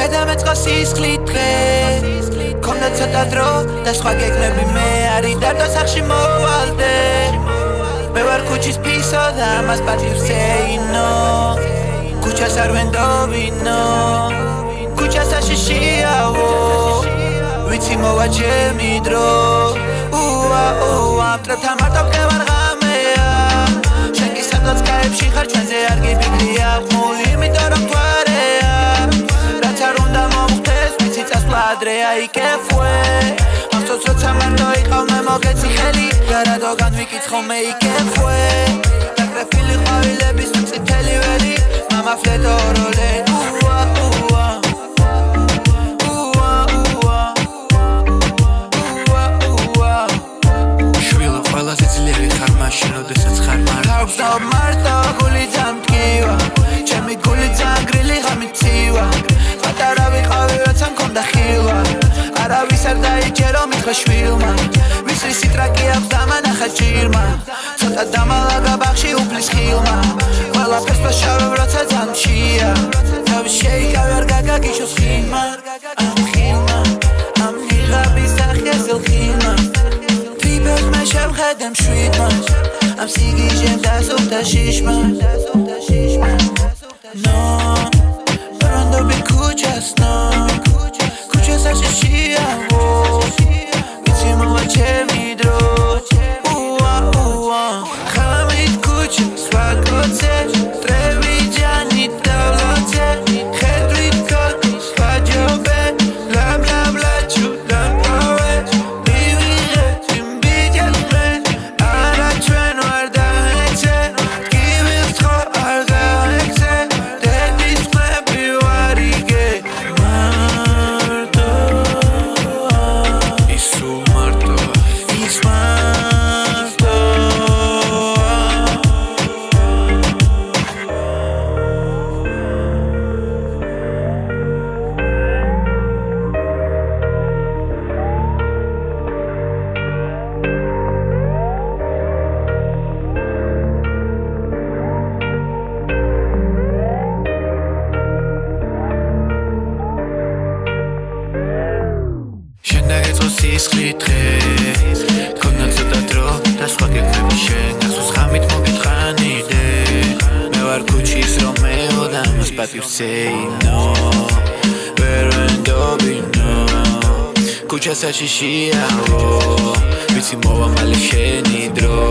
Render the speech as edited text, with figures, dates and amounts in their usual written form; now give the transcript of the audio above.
გადამეწყო სისხლით დღე მქონდა ცოტა დრო და სხვა გეგმები მე არის დარდო სახში მოვალდე მე ვარ ქუჩის ფისო და მას პატივს ეინო ქუჩას არ ვენდობინო ქუჩას აშიშიაო ვიცი მოვა ჩემი დრო მტრებთან მარტო მყევარ ღამეა შენ კი სადღაც კაებში ხარ ჩვენზე არ გიბიგრია ხმული იმიტომ რომ გვარეა რაც არ უნდა მომხდეს ვიცი წასვლა ადრეა იკეფვე ამ როცა მარტო იყავ მე მოგეცი ხელი გარადო განვიკიცხო მე იკეფვე დაგრაფილი ყვავილების მწითელი ველი მამაფლედო როლე როდესაც ხარ მართავ მარტო გული ძამტკივა ჩემი გული ძანგრილი ღამიცივა პატარა ვიყავი როცა მქონდა ხილვა არავის არ დაიჯერო მითხრა შვილმა ვისი სიტრაკი აქვს დამანახა ჭირმა ცოტა დამალაგა ბაღში უფლის ხილმა ყველაფერს ვაშავებ როცა ძამშია თავი შეიკავე არ გაგაგიშოს ხილმა ამ ხილმა ამ ნიღაბის სახეზელ ხილმა მე შევხედე მშვიდმა ამ სიგიჟემ დასუფთა შიშმა ნო ბრანდობი ქუჩას ნო ქუჩას აშიშიაო ვიცი მოვა ჩემი დრო ხამით ქუჩას ვაკოცე ტრევი ჯანი დავლოცე ხედვით ქოქის ვაჯობე ლაბლაბლაჩუ დამპოვე სისხლით დღე მქონდა ცოტა დრო და სხვა გეგმები შენ გახსოვს ხამით მოგეთხანიდე მე ვარ ქუჩის რომეო და მას პატივს ეინო ვერ ვენდობინო ქუჩას აშიშიაო ვიცი მოვა მალე შენი დრო